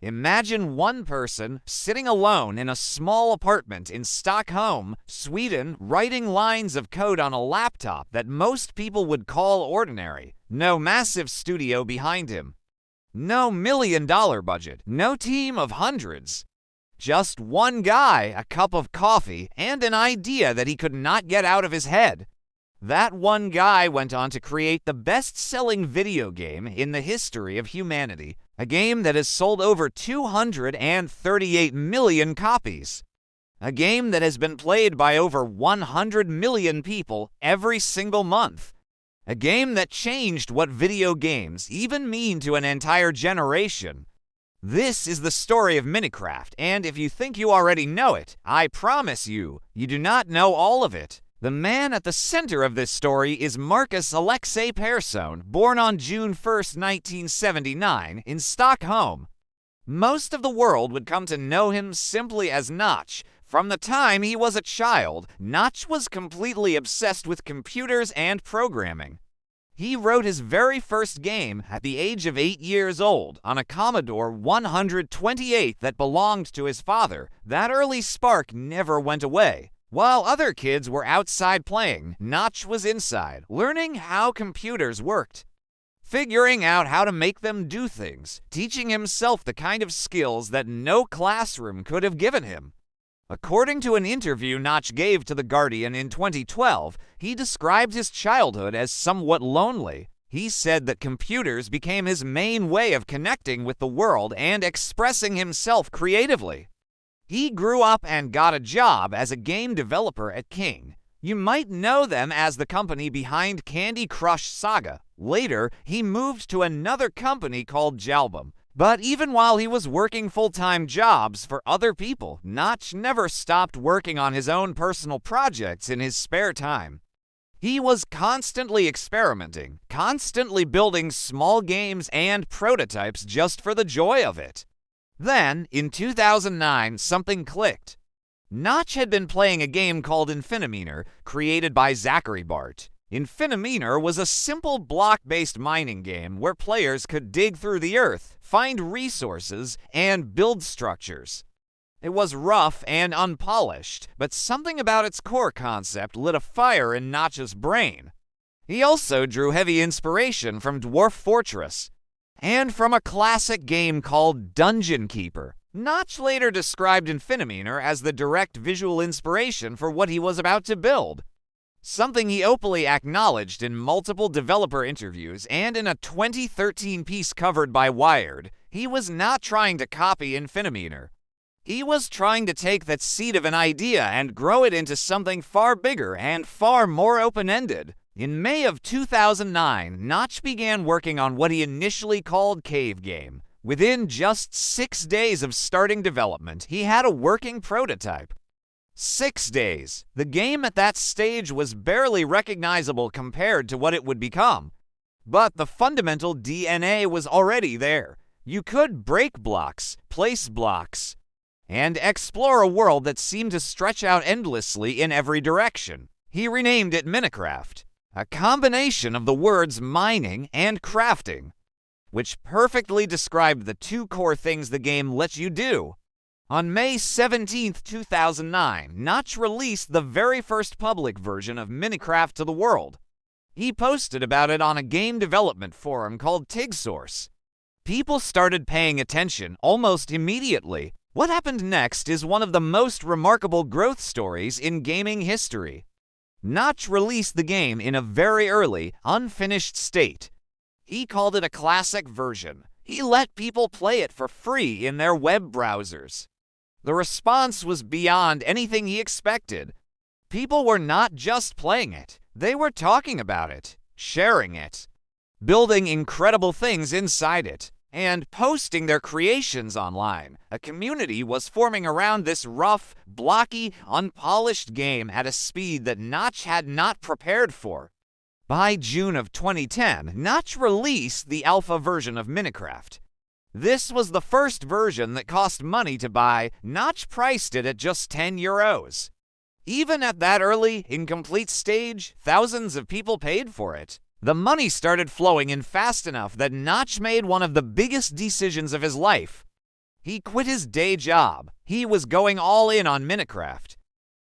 Imagine one person sitting alone in a small apartment in Stockholm, Sweden, writing lines of code on a laptop that most people would call ordinary. No massive studio behind him. No $1 million budget. No team of hundreds. Just one guy, a cup of coffee, and an idea that he could not get out of his head. That one guy went on to create the best-selling video game in the history of humanity, a game that has sold over 238 million copies. A game that has been played by over 100 million people every single month. A game that changed what video games even mean to an entire generation. This is the story of Minecraft, and if you think you already know it, I promise you, you do not know all of it. The man at the center of this story is Markus Alexei Persson, born on June 1st, 1979, in Stockholm. Most of the world would come to know him simply as Notch. From the time he was a child, Notch was completely obsessed with computers and programming. He wrote his very first game at the age of 8 years old on a Commodore 128 that belonged to his father. That early spark never went away. While other kids were outside playing, Notch was inside, learning how computers worked, figuring out how to make them do things, teaching himself the kind of skills that no classroom could have given him. According to an interview Notch gave to The Guardian in 2012, he described his childhood as somewhat lonely. He said that computers became his main way of connecting with the world and expressing himself creatively. He grew up and got a job as a game developer at King. You might know them as the company behind Candy Crush Saga. Later, he moved to another company called Jalbum. But even while he was working full-time jobs for other people, Notch never stopped working on his own personal projects in his spare time. He was constantly experimenting, constantly building small games and prototypes just for the joy of it. Then, in 2009, something clicked. Notch had been playing a game called Inventor, created by Zachary Bart. Inventor was a simple block-based mining game where players could dig through the earth, find resources, and build structures. It was rough and unpolished, but something about its core concept lit a fire in Notch's brain. He also drew heavy inspiration from Dwarf Fortress, and from a classic game called Dungeon Keeper. Notch later described Inventor as the direct visual inspiration for what he was about to build, something he openly acknowledged in multiple developer interviews and in a 2013 piece covered by Wired. He was not trying to copy Inventor. He was trying to take that seed of an idea and grow it into something far bigger and far more open-ended. In May of 2009, Notch began working on what he initially called Cave Game. Within just 6 days of starting development, he had a working prototype. 6 days. The game at that stage was barely recognizable compared to what it would become. But the fundamental DNA was already there. You could break blocks, place blocks, and explore a world that seemed to stretch out endlessly in every direction. He renamed it Minecraft, a combination of the words mining and crafting, which perfectly described the two core things the game lets you do. On May 17, 2009, Notch released the very first public version of Minecraft to the world. He posted about it on a game development forum called TigSource. People started paying attention almost immediately. What happened next is one of the most remarkable growth stories in gaming history. Notch released the game in a very early, unfinished state. He called it a classic version. He let people play it for free in their web browsers. The response was beyond anything he expected. People were not just playing it, they were talking about it, sharing it, building incredible things inside it, and posting their creations online. A community was forming around this rough, blocky, unpolished game at a speed that Notch had not prepared for. By June of 2010, Notch released the alpha version of Minecraft. This was the first version that cost money to buy. Notch priced it at just €10. Even at that early, incomplete stage, thousands of people paid for it. The money started flowing in fast enough that Notch made one of the biggest decisions of his life. He quit his day job. He was going all in on Minecraft.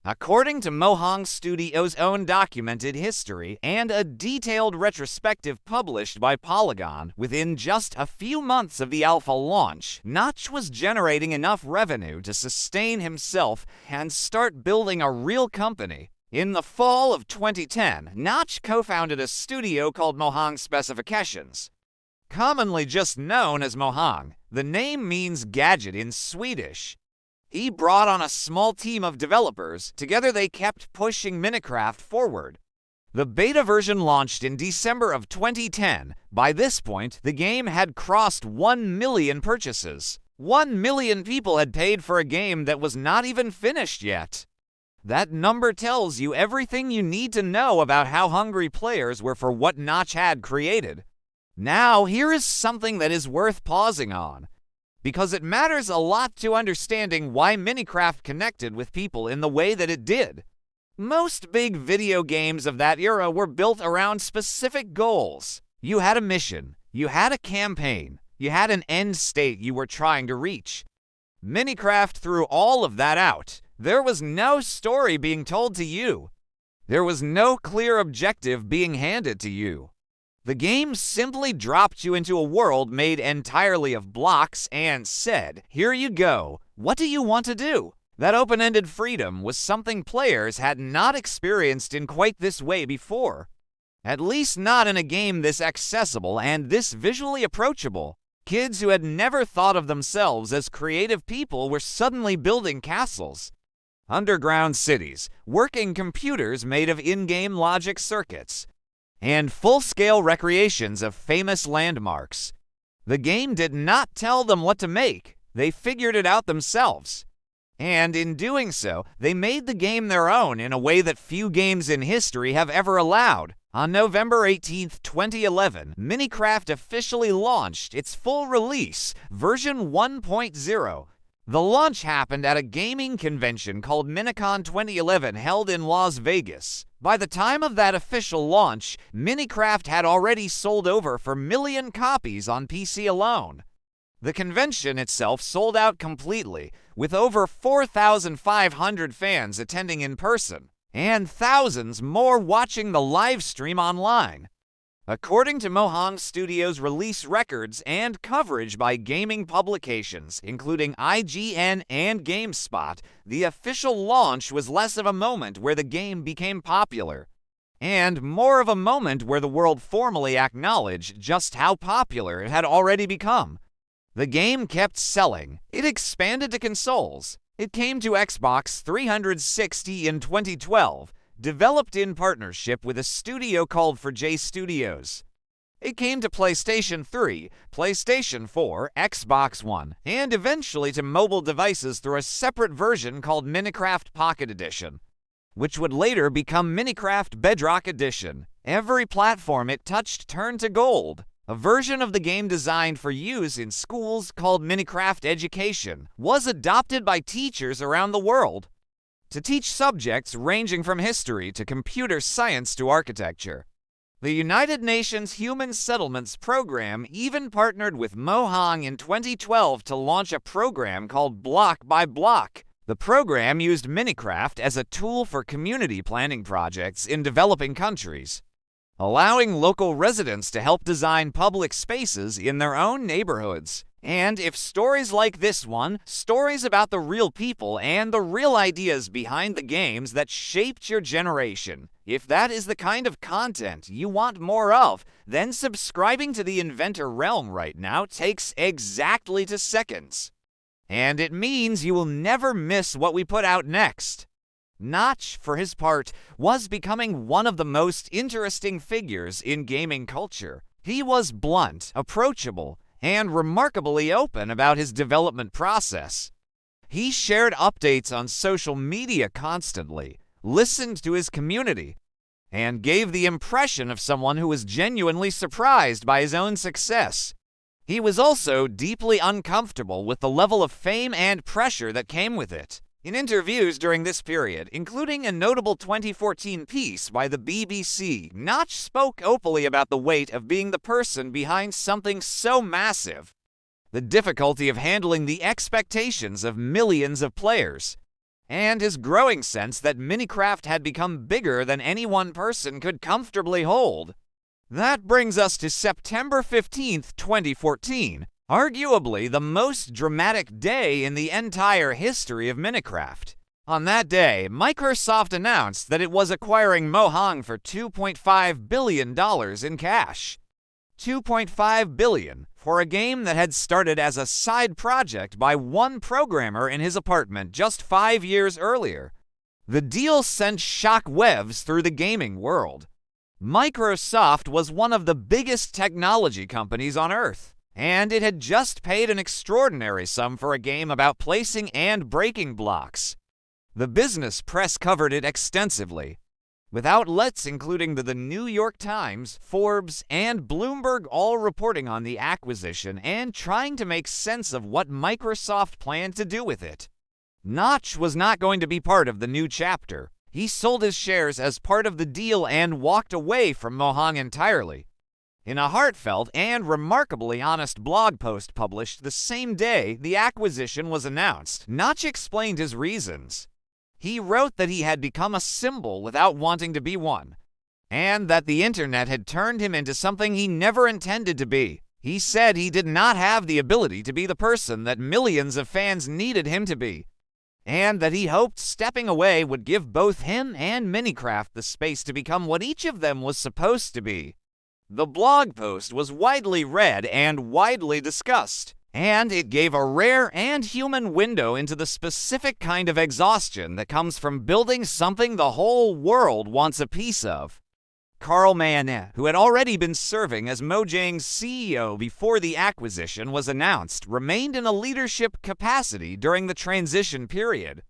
According to Mojang Studios' own documented history and a detailed retrospective published by Polygon, within just a few months of the alpha launch, Notch was generating enough revenue to sustain himself and start building a real company. In the fall of 2010, Notch co-founded a studio called Mojang Specifications. Commonly just known as Mojang, the name means gadget in Swedish. He brought on a small team of developers. Together they kept pushing Minecraft forward. The beta version launched in December of 2010. By this point, the game had crossed 1 million purchases. 1 million people had paid for a game that was not even finished yet. That number tells you everything you need to know about how hungry players were for what Notch had created. Now, here is something that is worth pausing on, because it matters a lot to understanding why Minecraft connected with people in the way that it did. Most big video games of that era were built around specific goals. You had a mission, you had a campaign, you had an end state you were trying to reach. Minecraft threw all of that out. There was no story being told to you. There was no clear objective being handed to you. The game simply dropped you into a world made entirely of blocks and said, here you go, what do you want to do? That open-ended freedom was something players had not experienced in quite this way before. At least not in a game this accessible and this visually approachable. Kids who had never thought of themselves as creative people were suddenly building castles, underground cities, working computers made of in-game logic circuits, and full-scale recreations of famous landmarks. The game did not tell them what to make. They figured it out themselves. And in doing so, they made the game their own in a way that few games in history have ever allowed. On November 18, 2011, Minecraft officially launched its full release, version 1.0. The launch happened at a gaming convention called Minicon 2011 held in Las Vegas. By the time of that official launch, Minecraft had already sold over 4 million copies on PC alone. The convention itself sold out completely, with over 4,500 fans attending in person, and thousands more watching the live stream online. According to Mojang Studios' release records and coverage by gaming publications, including IGN and GameSpot, the official launch was less of a moment where the game became popular, and more of a moment where the world formally acknowledged just how popular it had already become. The game kept selling. It expanded to consoles. It came to Xbox 360 in 2012, developed in partnership with a studio called 4J Studios. It came to PlayStation 3, PlayStation 4, Xbox One, and eventually to mobile devices through a separate version called Minecraft Pocket Edition, which would later become Minecraft Bedrock Edition. Every platform it touched turned to gold. A version of the game designed for use in schools called Minecraft Education was adopted by teachers around the world to teach subjects ranging from history to computer science to architecture. The United Nations Human Settlements Program even partnered with Mojang in 2012 to launch a program called Block by Block. The program used Minecraft as a tool for community planning projects in developing countries, allowing local residents to help design public spaces in their own neighborhoods. And if stories like this one, stories about the real people and the real ideas behind the games that shaped your generation, if that is the kind of content you want more of, then subscribing to the Inventor realm right now takes exactly 2 seconds. And it means you will never miss what we put out next. Notch, for his part, was becoming one of the most interesting figures in gaming culture. He was blunt, approachable, and remarkably open about his development process. He shared updates on social media constantly, listened to his community, and gave the impression of someone who was genuinely surprised by his own success. He was also deeply uncomfortable with the level of fame and pressure that came with it. In interviews during this period, including a notable 2014 piece by the BBC, Notch spoke openly about the weight of being the person behind something so massive. the difficulty of handling the expectations of millions of players, and his growing sense that Minecraft had become bigger than any one person could comfortably hold. That brings us to September 15th, 2014, arguably the most dramatic day in the entire history of Minecraft. On that day, Microsoft announced that it was acquiring Mojang for $2.5 billion in cash. $2.5 billion for a game that had started as a side project by one programmer in his apartment just 5 years earlier. The deal sent shock waves through the gaming world. Microsoft was one of the biggest technology companies on Earth, and it had just paid an extraordinary sum for a game about placing and breaking blocks. The business press covered it extensively, with outlets including the New York Times, Forbes, and Bloomberg all reporting on the acquisition and trying to make sense of what Microsoft planned to do with it. Notch was not going to be part of the new chapter. He sold his shares as part of the deal and walked away from Mojang entirely. In a heartfelt and remarkably honest blog post published the same day the acquisition was announced, Notch explained his reasons. He wrote that he had become a symbol without wanting to be one, and that the internet had turned him into something he never intended to be. He said he did not have the ability to be the person that millions of fans needed him to be, and that he hoped stepping away would give both him and Minecraft the space to become what each of them was supposed to be. The blog post was widely read and widely discussed, and it gave a rare and human window into the specific kind of exhaustion that comes from building something the whole world wants a piece of. Carl Mayanet, who had already been serving as Mojang's CEO before the acquisition was announced, remained in a leadership capacity during the transition period.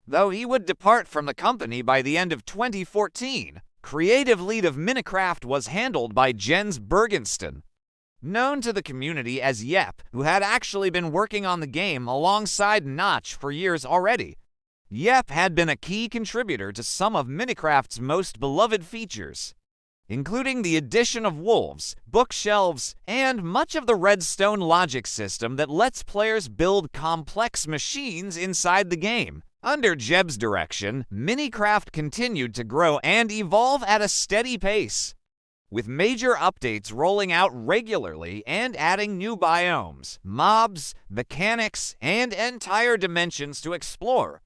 Though he would depart from the company by the end of 2014, creative lead of Minecraft was handled by Jens Bergensten, known to the community as Yep, who had actually been working on the game alongside Notch for years already. Yep had been a key contributor to some of Minecraft's most beloved features, including the addition of wolves, bookshelves, and much of the redstone logic system that lets players build complex machines inside the game. Under Jeb's direction, Minecraft continued to grow and evolve at a steady pace, with major updates rolling out regularly and adding new biomes, mobs, mechanics, and entire dimensions to explore.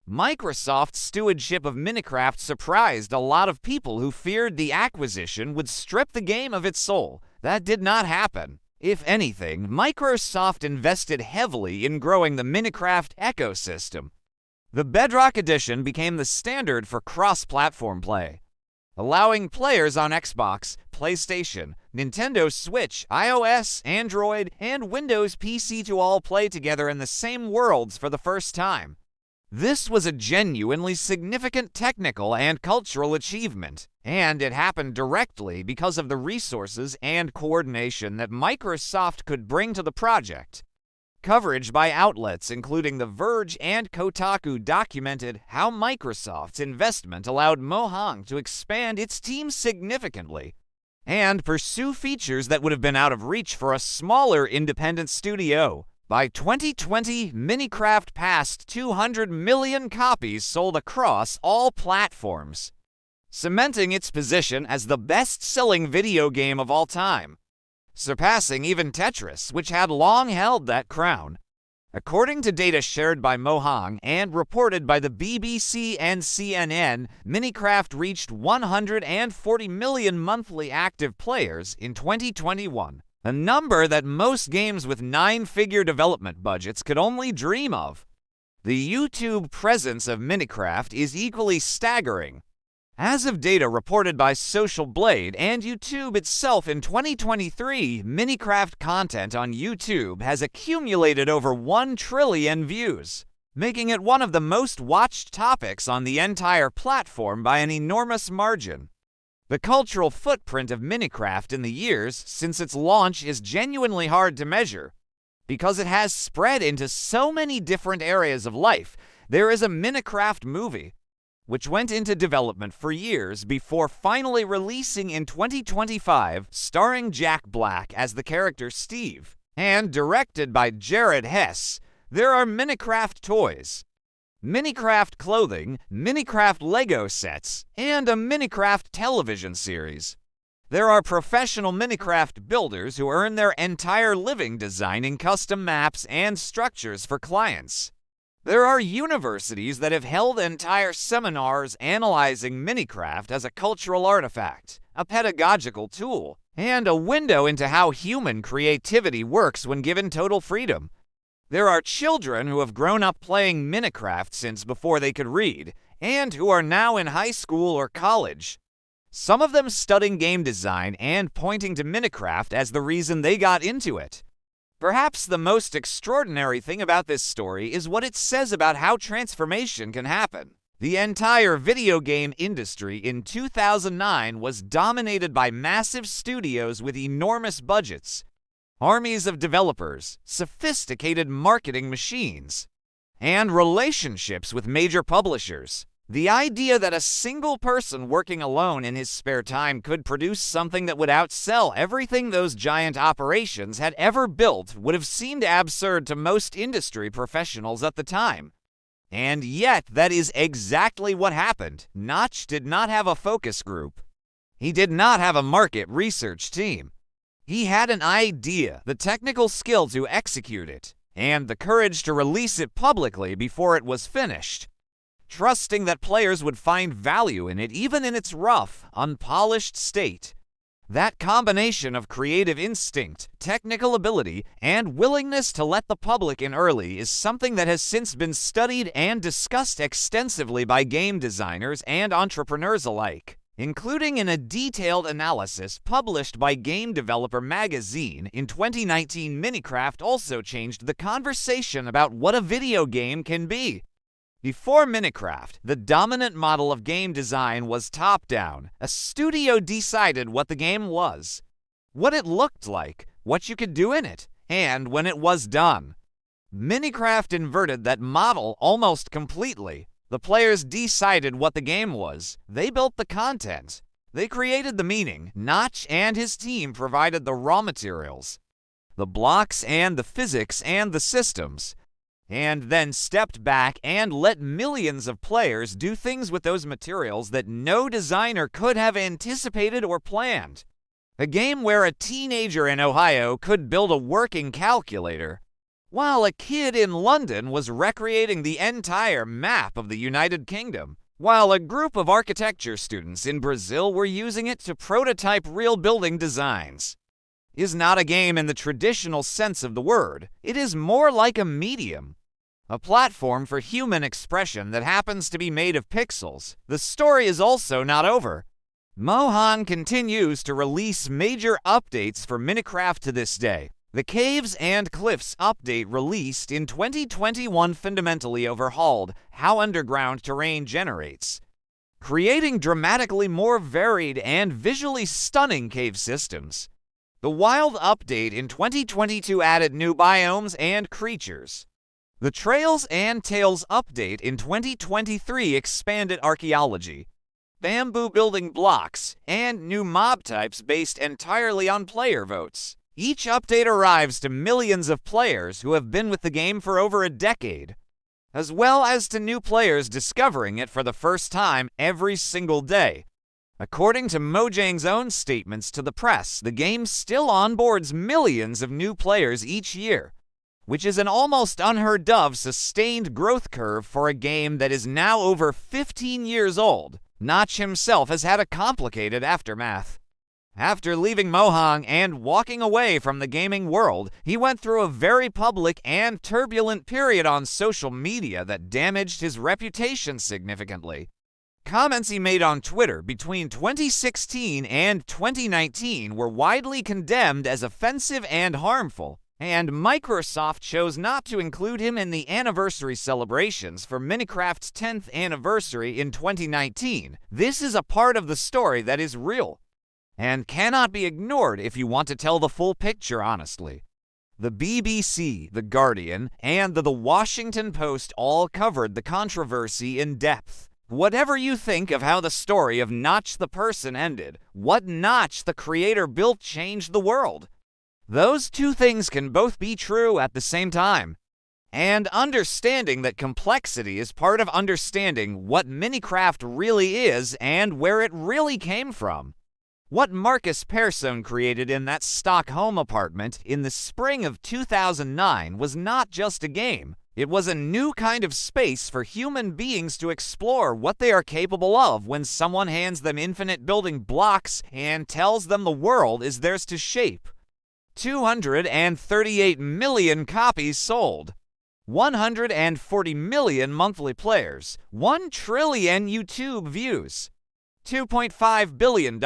Microsoft's stewardship of Minecraft surprised a lot of people who feared the acquisition would strip the game of its soul. That did not happen. If anything, Microsoft invested heavily in growing the Minecraft ecosystem. The Bedrock Edition became the standard for cross-platform play, allowing players on Xbox, PlayStation, Nintendo Switch, iOS, Android, and Windows PC to all play together in the same worlds for the first time. This was a genuinely significant technical and cultural achievement, and it happened directly because of the resources and coordination that Microsoft could bring to the project. Coverage by outlets including The Verge and Kotaku documented how Microsoft's investment allowed Mojang to expand its team significantly and pursue features that would have been out of reach for a smaller independent studio. By 2020, Minecraft passed 200 million copies sold across all platforms, cementing its position as the best-selling video game of all time, surpassing even Tetris, which had long held that crown. According to data shared by Mojang and reported by the BBC and CNN, Minecraft reached 140 million monthly active players in 2021, a number that most games with nine-figure development budgets could only dream of. The YouTube presence of Minecraft is equally staggering. As of data reported by Social Blade and YouTube itself in 2023, Minecraft content on YouTube has accumulated over 1 trillion views, making it one of the most watched topics on the entire platform by an enormous margin. The cultural footprint of Minecraft in the years since its launch is genuinely hard to measure, because it has spread into so many different areas of life. There is a Minecraft movie, which went into development for years before finally releasing in 2025, starring Jack Black as the character Steve. And directed by Jared Hess, there are Minecraft toys, Minecraft clothing, Minecraft Lego sets, and a Minecraft television series. There are professional Minecraft builders who earn their entire living designing custom maps and structures for clients. There are universities that have held entire seminars analyzing Minecraft as a cultural artifact, a pedagogical tool, and a window into how human creativity works when given total freedom. There are children who have grown up playing Minecraft since before they could read, and who are now in high school or college. Some of them studying game design and pointing to Minecraft as the reason they got into it. Perhaps the most extraordinary thing about this story is what it says about how transformation can happen. The entire video game industry in 2009 was dominated by massive studios with enormous budgets, armies of developers, sophisticated marketing machines, and relationships with major publishers. The idea that a single person working alone in his spare time could produce something that would outsell everything those giant operations had ever built would have seemed absurd to most industry professionals at the time. And yet, that is exactly what happened. Notch did not have a focus group. He did not have a market research team. He had an idea, the technical skill to execute it, and the courage to release it publicly before it was finished, trusting that players would find value in it even in its rough, unpolished state. That combination of creative instinct, technical ability, and willingness to let the public in early is something that has since been studied and discussed extensively by game designers and entrepreneurs alike, including in a detailed analysis published by Game Developer Magazine in 2019. Minecraft also changed the conversation about what a video game can be. Before Minecraft, the dominant model of game design was top-down. A studio decided what the game was, what it looked like, what you could do in it, and when it was done. Minecraft inverted that model almost completely. The players decided what the game was. They built the content. They created the meaning. Notch and his team provided the raw materials, the blocks and the physics and the systems, and then stepped back and let millions of players do things with those materials that no designer could have anticipated or planned. A game where a teenager in Ohio could build a working calculator, while a kid in London was recreating the entire map of the United Kingdom, while a group of architecture students in Brazil were using it to prototype real building designs. Is not a game in the traditional sense of the word. It is more like a medium, a platform for human expression that happens to be made of pixels. The story is also not over. Mojang continues to release major updates for Minecraft to this day. The Caves and Cliffs update released in 2021 fundamentally overhauled how underground terrain generates, creating dramatically more varied and visually stunning cave systems. The Wild update in 2022 added new biomes and creatures. The Trails and Tales update in 2023 expanded archaeology, bamboo building blocks, and new mob types based entirely on player votes. Each update arrives to millions of players who have been with the game for over a decade, as well as to new players discovering it for the first time every single day. According to Mojang's own statements to the press, the game still onboards millions of new players each year, which is an almost unheard of sustained growth curve for a game that is now over 15 years old. Notch himself has had a complicated aftermath. After leaving Mojang and walking away from the gaming world, he went through a very public and turbulent period on social media that damaged his reputation significantly. Comments he made on Twitter between 2016 and 2019 were widely condemned as offensive and harmful, and Microsoft chose not to include him in the anniversary celebrations for Minecraft's 10th anniversary in 2019. This is a part of the story that is real and cannot be ignored if you want to tell the full picture honestly. The BBC, The Guardian, and the Washington Post all covered the controversy in depth. Whatever you think of how the story of Notch the Persson ended, what Notch the creator built changed the world. Those two things can both be true at the same time. And understanding that complexity is part of understanding what Minecraft really is and where it really came from. What Markus Persson created in that Stockholm apartment in the spring of 2009 was not just a game. It was a new kind of space for human beings to explore what they are capable of when someone hands them infinite building blocks and tells them the world is theirs to shape. 238 million copies sold. 140 million monthly players. 1 trillion YouTube views. $2.5 billion.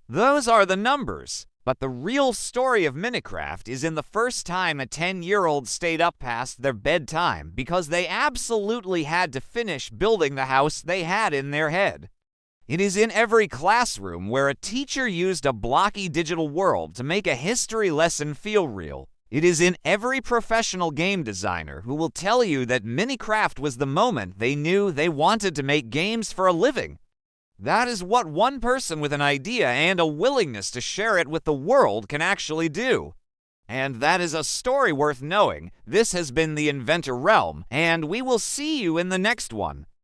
Those are the numbers. But the real story of Minecraft is in the first time a 10-year-old stayed up past their bedtime because they absolutely had to finish building the house they had in their head. It is in every classroom where a teacher used a blocky digital world to make a history lesson feel real. It is in every professional game designer who will tell you that Minecraft was the moment they knew they wanted to make games for a living. That is what one person with an idea and a willingness to share it with the world can actually do. And that is a story worth knowing. This has been the Inventor Realm, and we will see you in the next one.